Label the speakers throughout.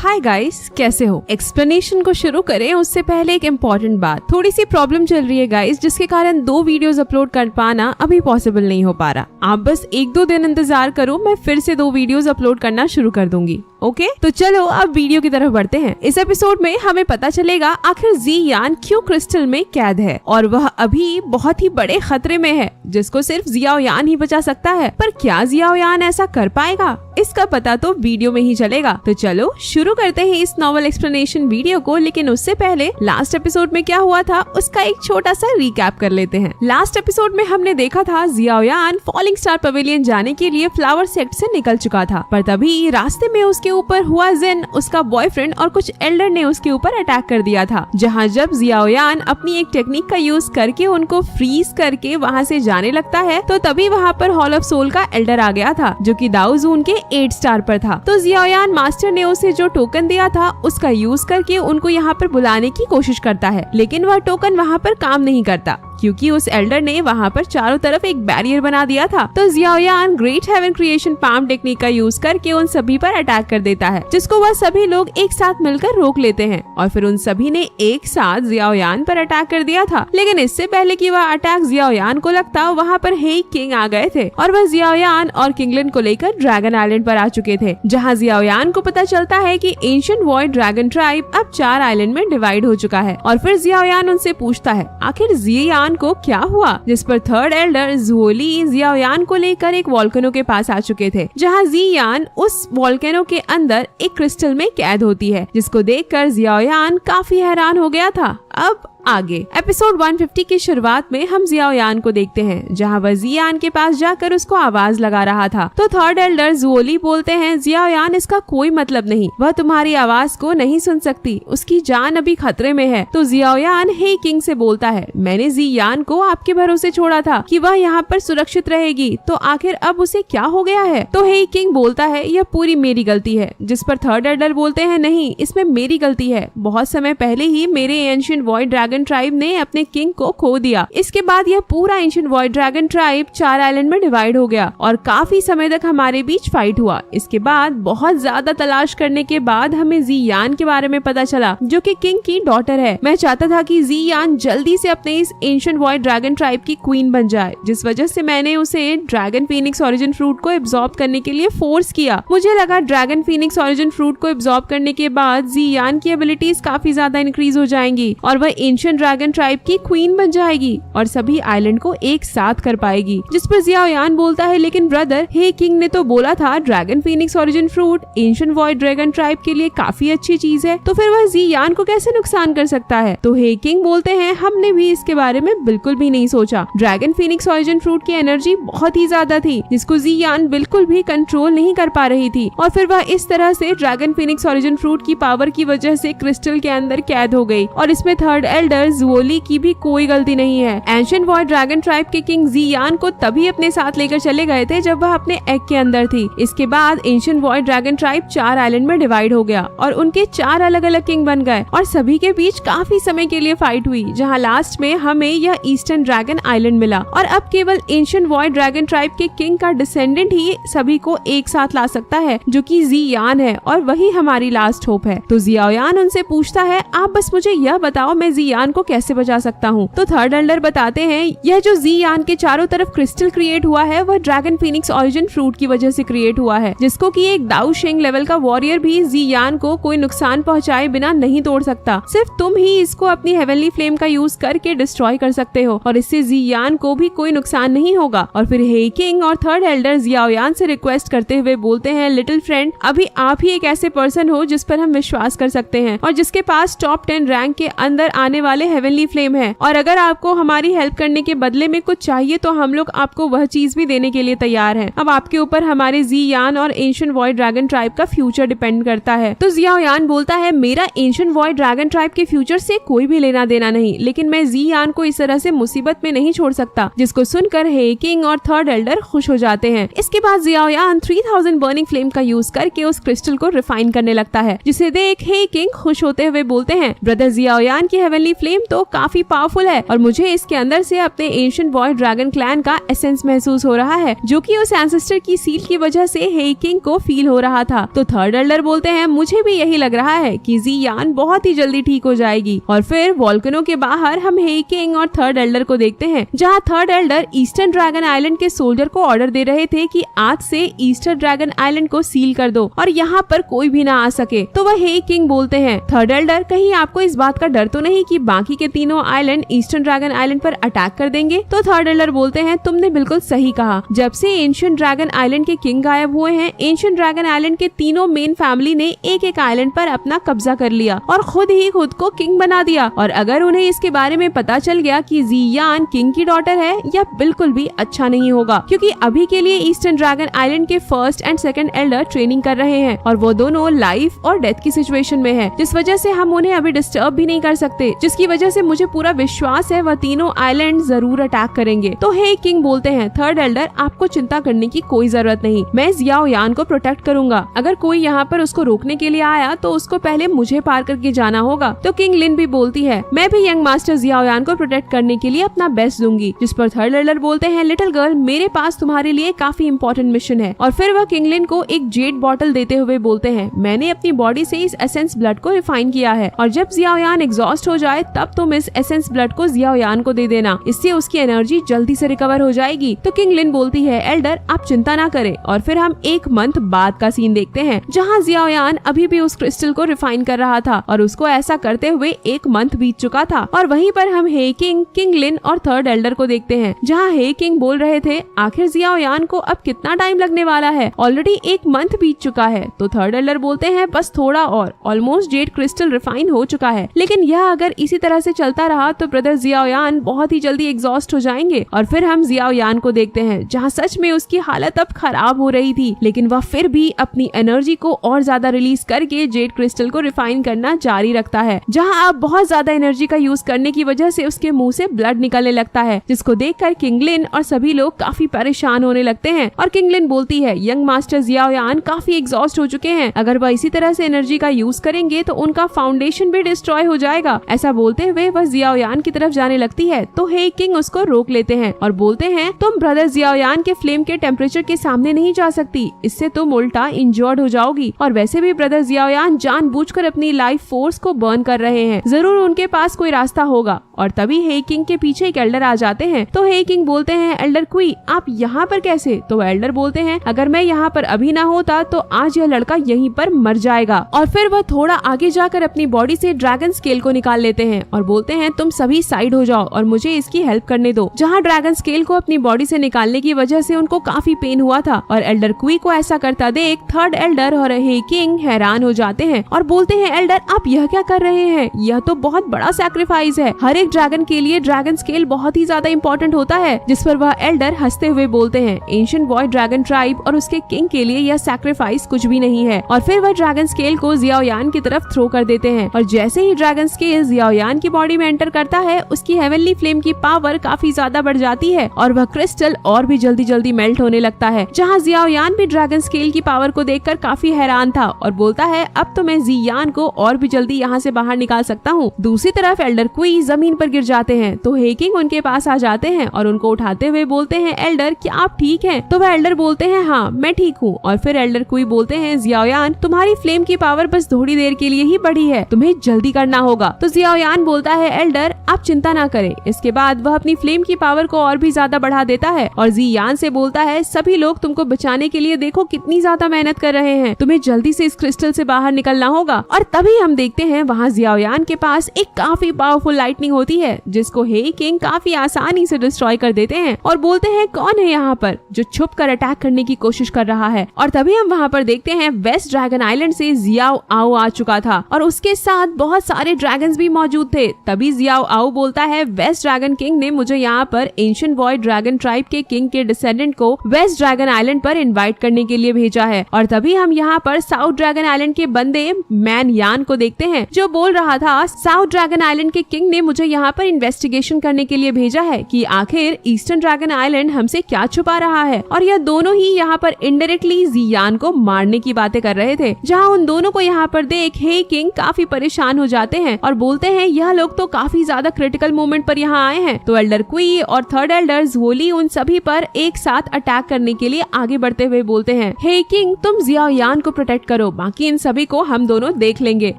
Speaker 1: Hi guys, कैसे हो? Explanation को शुरू करें उससे पहले एक इम्पोर्टेंट बात। थोड़ी सी प्रॉब्लम चल रही है गाइस, जिसके कारण 2 वीडियोस अपलोड कर पाना अभी पॉसिबल नहीं हो पा रहा। आप बस 1-2 दिन इंतजार करो, मैं फिर से 2 वीडियोस अपलोड करना शुरू कर दूंगी। ओके, तो चलो अब वीडियो की तरफ बढ़ते हैं। इस एपिसोड में हमें पता चलेगा आखिर जी यान क्यों क्रिस्टल में कैद है और वह अभी बहुत ही बड़े खतरे में है, जिसको सिर्फ जियाओ यान ही बचा सकता है। पर क्या जियाओ यान ऐसा कर पाएगा, इसका पता तो वीडियो में ही चलेगा। तो चलो शुरू करते हैं इस नॉवल एक्सप्लेनेशन वीडियो को। लेकिन उससे पहले लास्ट एपिसोड में क्या हुआ था उसका एक छोटा सा रिकैप कर लेते हैं। लास्ट एपिसोड में हमने देखा था जियाओ यान फॉलिंग स्टार पवेलियन जाने के लिए फ्लावर सेक्ट से निकल चुका था, पर तभी रास्ते में उसके ऊपर हुआ जिन, उसका बॉयफ्रेंड और कुछ एल्डर ने उसके ऊपर अटैक कर दिया था। जहाँ जब जियाओ यान अपनी एक टेक्निक का यूज करके उनको फ्रीज करके वहाँ से जाने लगता है, तो तभी वहाँ पर हॉल ऑफ सोल का एल्डर आ गया था, जो कि दाओ जून के 8 स्टार पर था। तो जियाओ यान मास्टर ने उसे जो टोकन दिया था उसका यूज करके उनको यहाँ पर बुलाने की कोशिश करता है, लेकिन वह टोकन वहाँ पर काम नहीं करता क्योंकि उस एल्डर ने वहाँ पर चारों तरफ एक बैरियर बना दिया था। तो Xiao Yan great heaven creation palm technique का यूज करके उन सभी पर अटैक कर देता है, जिसको वह सभी लोग एक साथ मिलकर रोक लेते हैं और फिर उन सभी ने एक साथ जियाओ यान पर अटैक कर दिया था। लेकिन इससे पहले कि वह अटैक जियाओ यान को लगता, वहाँ पर हेई किंग आ गए थे और वह जियाओ यान और किंगलिन को लेकर ड्रैगन आइलैंड पर आ चुके थे, जहाँ जियाओ यान को पता चलता है कि एंशिएंट वॉइड ड्रैगन ट्राइब अब 4 आइलैंड में डिवाइड हो चुका है। और फिर जियाओ यान उनसे पूछता है आखिर जी यान को क्या हुआ, जिस पर थर्ड एल्डर ज़ुओली जियाओ यान को लेकर एक वोल्केनो के पास आ चुके थे, जहां जी यान उस वोल्केनो के अंदर एक क्रिस्टल में कैद होती है, जिसको देखकर जियाओ यान काफी हैरान हो गया था। अब आगे एपिसोड 150 की शुरुआत में हम जियाओ यान को देखते हैं, जहां वह जी यान के पास जाकर उसको आवाज लगा रहा था। तो थर्ड एल्डर ज़ुओली बोलते हैं जियाओ यान, इसका कोई मतलब नहीं, वह तुम्हारी आवाज को नहीं सुन सकती, उसकी जान अभी खतरे में है। तो जियाओ यान हे किंग से बोलता है मैंने जी यान को आपके भरोसे छोड़ा था कि वह यहाँ पर सुरक्षित रहेगी, तो आखिर अब उसे क्या हो गया है? तो हे किंग बोलता है यह पूरी मेरी गलती है, जिस पर थर्ड एल्डर बोलते हैं नहीं, इसमें मेरी गलती है। बहुत समय पहले ही मेरे एंशिएंट वॉइड ड्रैगन ट्राइब ने अपने किंग को खो दिया। इसके बाद यह पूरा ancient void dragon tribe 4 island में डिवाइड हो गया और काफी समय तक हमारे बीच फाइट हुआ। इसके बाद बहुत ज्यादा तलाश करने के बाद हमें जी यान के बारे में पता चला, जो कि किंग की डॉटर है। मैं चाहता था कि जी यान जल्दी से अपने इस एंशिएंट वॉइड ड्रैगन ट्राइब की क्वीन बन जाए, जिस वजह से मैंने उसे ड्रैगन फीनिक्स ओरिजिन फ्रूट को एब्जॉर्ब करने के लिए फोर्स किया। मुझे लगा ड्रैगन फीनिक्स ओरिजिन फ्रूट को एब्जॉर्ब करने के बाद जी यान की एबिलिटीज काफी ज्यादा इंक्रीज हो जाएंगी और वह एंशिएंट ड्रैगन ट्राइब की क्वीन बन जाएगी और सभी आइलैंड को एक साथ कर पाएगी। जिस पर जियाओ यान बोलता है लेकिन ब्रदर, हे किंग ने तो बोला था dragon Phoenix origin fruit ancient void dragon tribe के लिए काफी अच्छी चीज है, तो फिर वह जी यान को कैसे नुकसान कर सकता है? तो हे किंग बोलते हैं हमने भी इसके बारे में बिल्कुल भी नहीं सोचा। ड्रैगन फीनिक्स ओरिजिन फ्रूट की एनर्जी बहुत ही ज्यादा थी, जिसको जी यान बिल्कुल भी कंट्रोल नहीं कर पा रही थी और फिर वह इस तरह से ड्रैगन फीनिक्स ओरिजिन फ्रूट की पावर की वजह से क्रिस्टल के अंदर कैद हो गई और इसमें थर्ड एल्डर ज़ुओली की भी कोई गलती नहीं है। एंशिएंट वॉइड ड्रैगन ट्राइब के किंग जी यान को तभी अपने साथ लेकर चले गए थे जब वह अपने एग के अंदर थी। इसके बाद ancient void dragon tribe 4 island में डिवाइड हो गया और उनके 4 अलग अलग किंग बन गए और सभी के बीच काफी समय के लिए फाइट हुई, जहाँ लास्ट में हमें यह ईस्टर्न ड्रैगन आइलैंड मिला और अब केवल एंशिएंट वॉइड ड्रैगन ट्राइब के किंग का डिसेंडेंट ही सभी को एक साथ ला सकता है, जो कि जी यान है और वही हमारी लास्ट होप है। तो जियाओ यान उनसे पूछता है आप बस मुझे यह बताओ मैं जी यान को कैसे बचा सकता हूँ? तो थर्ड एल्डर बताते हैं यह जो जी यान के चारों तरफ क्रिस्टल क्रिएट हुआ है वह ड्रैगन फीनिक्स ओरिजिन फ्रूट की वजह से क्रिएट हुआ है, जिसको कि एक दाऊ शेंग लेवल का वॉरियर भी जी यान को कोई नुकसान पहुंचाए बिना नहीं तोड़ सकता। सिर्फ तुम ही इसको अपनी हेवनली फ्लेम का यूज करके डिस्ट्रॉय कर सकते हो और इससे जी यान को भी कोई नुकसान नहीं होगा। और फिर हे किंग और थर्ड एल्डर जियाओ यान से रिक्वेस्ट करते हुए बोलते हैं लिटिल फ्रेंड, अभी आप ही एक ऐसे पर्सन हो जिस पर हम विश्वास कर सकते हैं और जिसके पास टॉप 10 रैंक के अंदर आने वाले हेवनली फ्लेम है, और अगर आपको हमारी हेल्प करने के बदले में कुछ चाहिए तो हम लोग आपको वह चीज भी देने के लिए तैयार हैं। अब आपके ऊपर हमारे जी यान और एंशिएंट वॉइड ड्रैगन ट्राइब का फ्यूचर डिपेंड करता है। तो जियाओ यान बोलता है मेरा एंशिएंट वॉइड ड्रैगन ट्राइब के फ्यूचर से कोई भी लेना देना नहीं, लेकिन मैं जी यान को इस तरह से मुसीबत में नहीं छोड़ सकता। जिसको सुनकर हे किंग और थर्ड एल्डर खुश हो जाते हैं। इसके बाद जियाओ यान 3000 बर्निंग फ्लेम का यूज करके उस क्रिस्टल को रिफाइन करने लगता है, जिसे देख हे किंग खुश होते हुए बोलते हैं ब्रदर, जियाओ यान की हेवनली फ्लेम तो काफी पावरफुल है और मुझे इसके अंदर से अपने एंशिएंट वॉइड ड्रैगन क्लैन का एसेंस महसूस हो रहा है, जो कि उस एंसेस्टर की सील की वजह से हे किंग को फील हो रहा था। तो थर्ड एल्डर बोलते हैं मुझे भी यही लग रहा है कि जियान बहुत ही जल्दी ठीक हो जाएगी। और फिर वोल्केनो के बाहर हम हे किंग और थर्ड एल्डर को देखते हैं, जहाँ third Elder eastern dragon island के सोल्जर को ऑर्डर दे रहे थे कि आज से ईस्टर्न ड्रैगन आइलैंड को सील कर दो और यहाँ पर कोई भी ना आ सके। तो वह हे किंग बोलते हैं थर्ड एल्डर कहीं आपको इस बात का डर तो नहीं कि बाकी के तीनों आइलैंड ईस्टर्न ड्रैगन आइलैंड पर अटैक कर देंगे। तो थर्ड एल्डर बोलते हैं तुमने बिल्कुल सही कहा, जब से एंशिएंट ड्रैगन आइलैंड के किंग गायब हुए हैं, एंशिएंट ड्रैगन आइलैंड के तीनों मेन फैमिली ने एक एक आइलैंड पर अपना कब्जा कर लिया और खुद ही खुद को किंग बना दिया। और अगर उन्हें इसके बारे में पता चल गया कि जियान किंग की डॉटर है, यह बिल्कुल भी अच्छा नहीं होगा, क्योंकि अभी के लिए ईस्टर्न ड्रैगन आइलैंड के first and second Elder training कर रहे हैं और वो दोनों लाइफ और डेथ की सिचुएशन में है, जिस वजह से हम उन्हें अभी डिस्टर्ब भी नहीं कर सकते, जिसकी वजह से मुझे पूरा विश्वास है वह तीनों आइलैंड जरूर अटैक करेंगे। तो हे किंग बोलते हैं थर्ड एल्डर आपको चिंता करने की कोई जरूरत नहीं, मैं जियाओ यान को प्रोटेक्ट करूंगा। अगर कोई यहाँ पर उसको रोकने के लिए आया तो उसको पहले मुझे पार करके जाना होगा। तो किंग लिन भी बोलती है मैं भी यंग मास्टर जियाओ यान को प्रोटेक्ट करने के लिए अपना बेस्ट दूंगी, जिस पर थर्ड एल्डर बोलते हैं लिटिल गर्ल मेरे पास तुम्हारे लिए काफी इंपॉर्टेंट मिशन है। और फिर वह किंग लिन को एक जेड बॉटल देते हुए बोलते हैं मैंने अपनी बॉडी से इस एसेंस ब्लड को रिफाइन किया है और जब जियाओ यान एग्जॉस्ट हो जाए तब तुम इस एसेंस ब्लड को जियाओ यान को दे देना, इससे उसकी एनर्जी जल्दी से रिकवर हो जाएगी। तो किंग लिन बोलती है एल्डर आप चिंता ना करें। और फिर हम एक मंथ बाद का सीन देखते हैं, जहाँ जियाओ यान अभी भी उस क्रिस्टल को रिफाइन कर रहा था और उसको ऐसा करते हुए एक मंथ बीत चुका था। और वहीं पर हम हे किंग, किंग लिन और थर्ड एल्डर को देखते हैं, जहाँ हे किंग बोल रहे थे आखिर जियाओ यान को अब कितना टाइम लगने वाला है, ऑलरेडी एक मंथ बीत चुका है। तो थर्ड एल्डर बोलते हैं बस थोड़ा और, ऑलमोस्ट जेड क्रिस्टल रिफाइन हो चुका है, लेकिन यह अगर इसी तरह से चलता रहा तो ब्रदर जियाओ यान बहुत ही जल्दी एग्जॉस्ट हो जाएंगे। और फिर हम जियाओ यान को देखते हैं, जहाँ सच में उसकी हालत अब खराब हो रही थी, लेकिन वह फिर भी अपनी एनर्जी को और ज्यादा रिलीज करके जेड क्रिस्टल को रिफाइन करना जारी रखता है, जहाँ अब बहुत ज्यादा एनर्जी का यूज करने की वजह से उसके मुंह से ब्लड निकलने लगता है, जिसको देखकर किंग लिन और सभी लोग काफी परेशान होने लगते हैं। और किंग लिन बोलती है यंग मास्टर जियाओ यान काफी एग्जॉस्ट हो चुके हैं, अगर वह इसी तरह से एनर्जी का यूज करेंगे तो उनका फाउंडेशन भी डिस्ट्रॉय हो जाएगा। ऐसा बोलते हुए वह जियाओ यान की तरफ जाने लगती है, तो हे किंग उसको रोक लेते हैं और बोलते हैं तुम ब्रदर जियाओ यान के फ्लेम के टेम्परेचर के सामने नहीं जा सकती, इससे तुम उल्टा इंजर्ड हो जाओगी। और वैसे भी ब्रदर जियाओ यान जानबूझकर अपनी लाइफ फोर्स को बर्न कर रहे हैं, जरूर उनके पास कोई रास्ता होगा। और तभी हे किंग के पीछे एक एल्डर आ जाते हैं। तो हे किंग बोलते हैं एल्डर क्वी आप यहाँ पर कैसे? तो एल्डर बोलते हैं अगर मैं यहाँ पर अभी ना होता तो आज यह लड़का यहीं पर मर जाएगा। और फिर वह थोड़ा आगे जाकर अपनी बॉडी से ड्रैगन स्केल को निकाल लेते हैं और बोलते हैं तुम सभी साइड हो जाओ और मुझे इसकी हेल्प करने दो। जहाँ ड्रैगन स्केल को अपनी बॉडी से निकालने की वजह से उनको काफी पेन हुआ था और एल्डर क्वी को ऐसा करता देख थर्ड एल्डर और हे किंग हैरान हो जाते हैं और बोलते हैं एल्डर आप यह क्या कर रहे हैं, यह तो बहुत बड़ा सैक्रिफाइस है, हर एक ड्रैगन के लिए ड्रैगन स्केल बहुत ही ज्यादा इंपॉर्टेंट होता है। जिस पर वह एल्डर हंसते हुए बोलते हैं एंशिएंट वॉइड ड्रैगन ट्राइब और उसके किंग के लिए यह सैक्रिफाइस कुछ भी नहीं है। और फिर वह ड्रैगन स्केल को जियाओ यान की तरफ थ्रो कर देते हैं और जैसे ही ड्रैगन स्केल जियाओ यान की बॉडी में एंटर करता है उसकी हेवनली फ्लेम की पावर काफी ज्यादा बढ़ जाती है और वह क्रिस्टल और भी जल्दी जल्दी मेल्ट होने लगता है। जहाँ जियाओ यान भी ड्रैगन स्केल की पावर को देखकर काफी हैरान था और बोलता है अब तो मैं जियान को और भी जल्दी यहाँ से बाहर निकाल सकता हूँ। दूसरी तरफ एल्डर क्वी जमीन पर गिर जाते हैं तो हे किंग उनके पास आ जाते हैं और उनको उठाते हुए बोलते हैं एल्डर क्या आप ठीक हैं? तो वह एल्डर बोलते हैं हाँ मैं ठीक हूँ। और फिर एल्डर क्वी बोलते हैं जियाओ यान तुम्हारी फ्लेम की पावर बस थोड़ी देर के लिए ही बढ़ी है, तुम्हें जल्दी करना होगा। तो जियाओ यान बोलता है एल्डर आप चिंता ना करें। इसके बाद वह अपनी फ्लेम की पावर को और भी ज्यादा बढ़ा देता है और जियान से बोलता है सभी लोग तुमको बचाने के लिए देखो कितनी ज्यादा मेहनत कर रहे हैं, तुम्हें जल्दी से इस क्रिस्टल से बाहर निकलना होगा। और तभी हम देखते हैं वहाँ जियाओ यान के पास एक काफी पावरफुल लाइटनिंग होती है जिसको हे किंग काफी आसानी से डिस्ट्रॉय कर देते हैं और बोलते हैं कौन है यहाँ पर जो छुप कर अटैक करने की कोशिश कर रहा है। और तभी हम वहाँ पर देखते हैं वेस्ट ड्रैगन आइलैंड से जियाओ आओ आ चुका था और उसके साथ बहुत सारे ड्रैगन्स भी मौजूद थे। तभी जियाओ आओ बोलता है वेस्ट ड्रैगन किंग ने मुझे यहाँ पर एंशिएंट वॉइड ड्रैगन ट्राइब के किंग के डिसेंडेंट को वेस्ट ड्रैगन आइलैंड पर इनवाइट करने के लिए भेजा है। और तभी हम यहाँ पर साउथ ड्रैगन आइलैंड के बंदे मैन यान को देखते हैं जो बोल रहा था साउथ ड्रैगन आइलैंड के किंग ने मुझे यहाँ पर इन्वेस्टिगेशन करने के लिए भेजा है कि आखिर ईस्टर्न ड्रैगन आइलैंड हमसे क्या छुपा रहा है। और यह दोनों ही यहाँ पर इनडायरेक्टली जियान को मारने की बातें कर रहे थे। जहाँ उन दोनों को यहाँ पर देख हे किंग काफी परेशान हो जाते हैं और बोलते हैं यह लोग तो काफी ज्यादा क्रिटिकल मोमेंट पर यहाँ आए हैं। तो एल्डर क्वी और थर्ड एल्डर झोली उन सभी पर एक साथ अटैक करने के लिए आगे बढ़ते हुए बोलते हैं, हे किंग, तुम जियाओ यान को प्रोटेक्ट करो, बाकी इन सभी को हम दोनों देख लेंगे।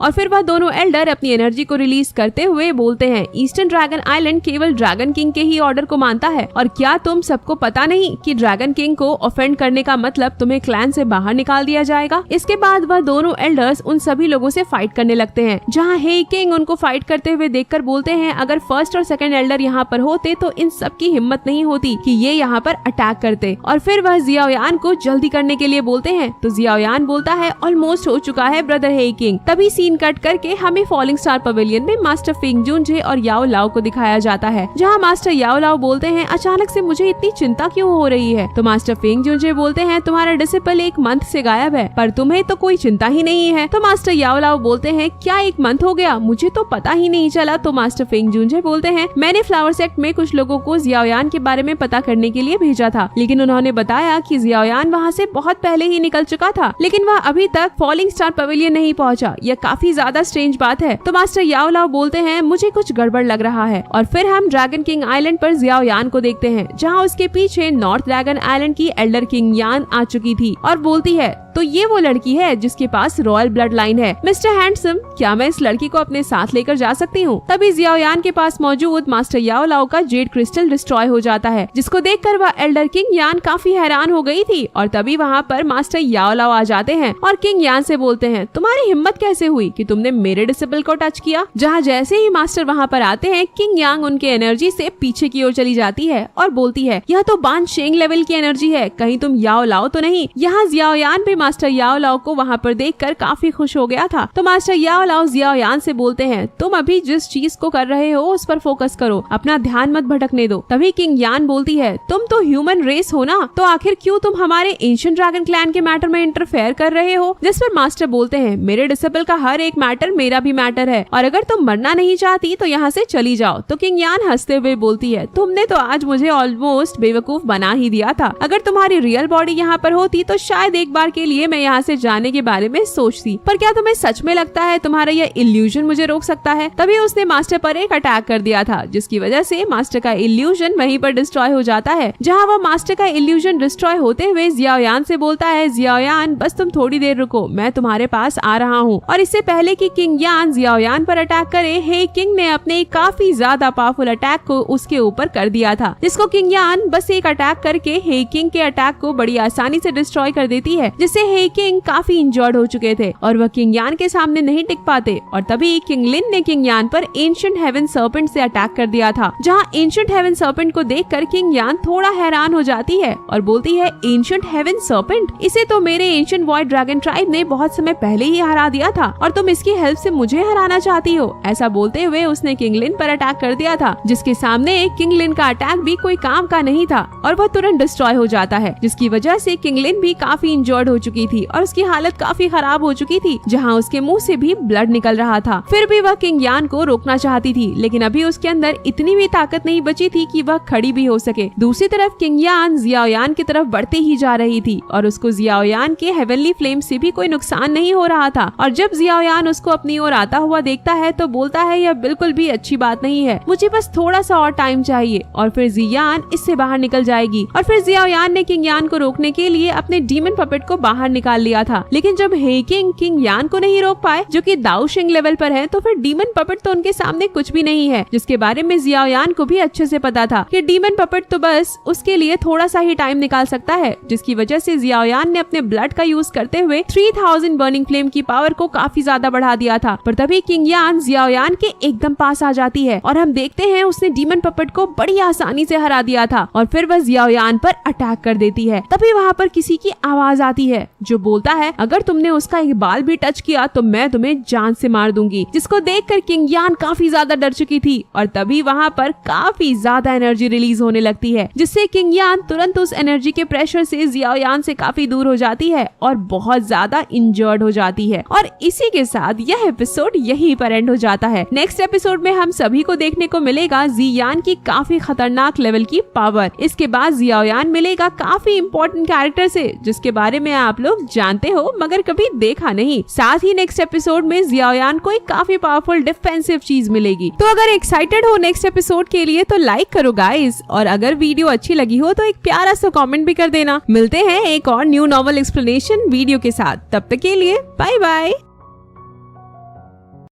Speaker 1: और फिर वह दोनों एल्डर अपनी एनर्जी को रिलीज करते हुए बोलते हैं, ईस्टर्न ड्रैगन आइलैंड केवल ड्रैगन किंग के ही ऑर्डर को मानता है, और क्या तुम सबको पता नहीं कि ड्रैगन किंग को ऑफेंड करने का मतलब तुम्हें क्लैन से बाहर निकाल दिया जाएगा। इसके बाद वह दोनों एल्डर्स उन सभी लोगों से फाइट करने लगते हैं, जहाँ हे किंग उनको फाइट करते हुए देखकर बोलते हैं, अगर फर्स्ट और सेकंड एल्डर यहाँ पर होते तो इन सब की हिम्मत नहीं होती कि ये यहाँ पर अटैक करते। और फिर वह जियाओ यान को जल्दी करने के लिए बोलते हैं। तो जियाओ यान बोलता है, ऑलमोस्ट हो चुका है ब्रदर हे किंग। तभी सीन कट करके हमें फॉलिंग स्टार पवेलियन में मास्टर फेंग जुनजे और याओ लाओ को दिखाया जाता है, जहाँ मास्टर याओ लाओ बोलते हैं, अचानक से मुझे इतनी चिंता क्यों हो रही है। तो मास्टर फेंग जुनजे बोलते हैं, तुम्हारा डिसिपल एक मंथ से गायब है, पर तुम्हें तो कोई चिंता ही नहीं है। तो मास्टर याओ लाओ बोलते हैं, क्या एक मंथ हो गया, मुझे तो पता ही नहीं चला। तो मास्टर फेंग जुनजे बोलते हैं, मैंने फ्लावर सेक्ट में कुछ लोगों को जियाओ यान के बारे में पता करने के लिए भेजा था, लेकिन उन्होंने बताया कि जियाओ यान वहाँ से बहुत पहले ही निकल चुका था, लेकिन वह अभी तक फॉलिंग स्टार पवेलियन नहीं पहुँचा। यह काफी ज्यादा स्ट्रेंज बात है। तो मास्टर याओ लाओ बोलते हैं, मुझे कुछ गड़बड़ लग रहा है। और फिर हम ड्रैगन किंग आइलैंड पर जियाओ यान को देखते हैं, जहाँ उसके पीछे नॉर्थ ड्रैगन आइलैंड की एल्डर किंग यान आ चुकी थी और बोलती है, तो ये वो लड़की है जिसके पास रॉयल ब्लड लाइन है। मिस्टर हैंडसम, क्या मैं इस लड़की को अपने साथ लेकर जा सकती हूँ? तभी जियाओ यान के पास मौजूद मास्टर याओ लाओ का जेड क्रिस्टल डिस्ट्रॉय हो जाता है, जिसको देखकर वह एल्डर किंग यान काफी हैरान हो गई थी। और तभी वहाँ पर मास्टर याओ लाओ आ जाते हैं और किंग यान से बोलते हैं, तुम्हारी हिम्मत कैसे हुई कि तुमने मेरे डिसिपल को टच किया? जहाँ जैसे ही मास्टर वहाँ पर आते हैं, किंग यांग उनके एनर्जी से पीछे की ओर चली जाती है और बोलती है, यह तो बान शेंग लेवल की एनर्जी है, कहीं तुम याओ लाओ तो नहीं? यहाँ जियाओ यान भी मास्टर याओ लाओ को वहाँ पर देखकर काफी खुश हो गया था। तो मास्टर याओ लाओ जियाओ यान से बोलते हैं, तुम अभी जिस चीज को कर रहे हो उस पर फोकस करो, अपना ध्यान मत भटकने दो। तभी किंग यान बोलती है, तुम तो ह्यूमन रेस हो ना, तो आखिर क्यों तुम हमारे एंशिएंट ड्रैगन क्लैन के मैटर में इंटरफेयर कर रहे हो? जिस पर मास्टर बोलते हैं, मेरे डिसिपल का हर एक मैटर मेरा भी मैटर है, और अगर तुम मरना नहीं चाहती तो यहाँ से चली जाओ। तो किंग यान हंसते हुए बोलती है, तुमने तो आज मुझे ऑलमोस्ट बेवकूफ बना ही दिया था। अगर तुम्हारी रियल बॉडी यहाँ पर होती तो शायद एक बार के लिए मैं यहाँ से जाने के बारे में सोचती, पर क्या तुम्हें सच में लगता है तुम्हारा यह इल्यूजन मुझे रोक सकता है? तभी उसने मास्टर पर एक अटैक कर दिया था, जिसकी वजह से मास्टर का इल्यूजन वहीं पर डिस्ट्रॉय हो जाता है। जहाँ वह मास्टर का इल्यूजन डिस्ट्रॉय होते हुए जियाओ यान से बोलता है, जियाओ यान बस तुम थोड़ी देर रुको, मैं तुम्हारे पास आ रहा हूँ। और इससे पहले कि किंग यान जियाओ यान पर अटैक करे, हे किंग ने अपने काफी ज्यादा पावरफुल अटैक को उसके ऊपर कर दिया था, जिसको किंग यान बस एक अटैक करके हे किंग के अटैक को बड़ी आसानी से डिस्ट्रॉय कर देती है, जिससे हे किंग काफी इंजर्ड हो चुके थे और वह किंग यान के सामने नहीं टिक पाते। और तभी किंग लिन ने किंग यान पर एंशिएंट हेवन सर्पेंट से अटैक कर दिया था, जहाँ एंशिएंट हेवन सर्पेंट को देखकर किंग यान थोड़ा हैरान हो जाती है और बोलती है, एंशिएंट हेवन सर्पेंट, इसे तो मेरे एंशिएंट वॉइड ड्रैगन ट्राइब ने बहुत समय पहले ही हरा दिया था और तुम इसकी हेल्प से मुझे हराना चाहती हो? ऐसा बोलते हुए उसने किंग लिन पर अटैक कर दिया था, जिसके सामने किंग लिन का अटैक भी कोई काम का नहीं था और वह तुरंत डिस्ट्रॉय हो जाता है, जिसकी वजह से किंग लिन भी काफी इंजर्ड हो चुकी थी और उसकी हालत काफी खराब हो चुकी थी, जहाँ उसके मुंह से भी ब्लड निकल रहा था। फिर भी वह किंग यान को रोकना चाहती थी, लेकिन अभी उसके अंदर इतनी भी ताकत नहीं बची थी कि वह खड़ी भी हो सके। दूसरी तरफ किंग यान जियाओ यान की तरफ बढ़ते ही जा रही थी और उसको जियाओ यान के हेवनली फ्लेम से भी कोई नुकसान नहीं हो रहा था। और जब जियाओ यान उसको अपनी ओर आता हुआ देखता है तो बोलता है, यह बिल्कुल भी अच्छी बात नहीं है, मुझे बस थोड़ा सा और टाइम चाहिए और फिर जियान इससे बाहर निकल जाएगी। और फिर जियाओ यान ने किंग यान को रोकने के लिए अपने डीमन पपेट को बाहर निकाल लिया था, लेकिन जब हे किंग यान को नहीं रोक पाए, जो कि दाऊ शिंग लेवल पर है, तो फिर डीमन पपेट तो उनके सामने कुछ भी नहीं है, जिसके बारे में जियाओ यान को भी अच्छे से पता था कि डीमन पपेट तो बस उसके लिए थोड़ा सा ही टाइम निकाल सकता है, जिसकी वजह से जियाओ यान ने अपने ब्लड का यूज करते हुए 3000 बर्निंग फ्लेम की पावर को काफी ज्यादा बढ़ा दिया था। पर तभी किंग यान जियाओ यान के एकदम पास आ जाती है और हम देखते हैं उसने डीमन पपेट को बड़ी आसानी से हरा दिया था और फिर वह जियाओ यान पर अटैक कर देती है। तभी वहाँ पर किसी की आवाज आती है जो बोलता है, अगर तुमने उसका एक बाल भी टच किया तो मैं तुम्हें जान से मार दूंगी, जिसको देखकर किंग यान काफी ज्यादा डर चुकी थी और तभी वहाँ पर काफी ज्यादा एनर्जी रिलीज होने लगती है, जिससे किंग यान तुरंत उस एनर्जी के प्रेशर से जियाओ यान से काफी दूर हो जाती है और बहुत ज्यादा इंजर्ड हो जाती है। और इसी के साथ यह एपिसोड यहीं पर एंड हो जाता है। नेक्स्ट एपिसोड में हम सभी को देखने को मिलेगा जियान की काफी खतरनाक लेवल की पावर। इसके बाद जियाओ यान मिलेगा काफी इंपॉर्टेंट कैरेक्टर से, जिसके बारे में आप आप लोग जानते हो मगर कभी देखा नहीं। साथ ही नेक्स्ट एपिसोड में जियायान को एक काफी पावरफुल डिफेंसिव चीज मिलेगी। तो अगर एक्साइटेड हो नेक्स्ट एपिसोड के लिए तो लाइक करो गाइस, और अगर वीडियो अच्छी लगी हो तो एक प्यारा सा कमेंट भी कर देना। मिलते हैं एक और न्यू नॉवल एक्सप्लेनेशन वीडियो के साथ, तब तक के लिए बाय बाय।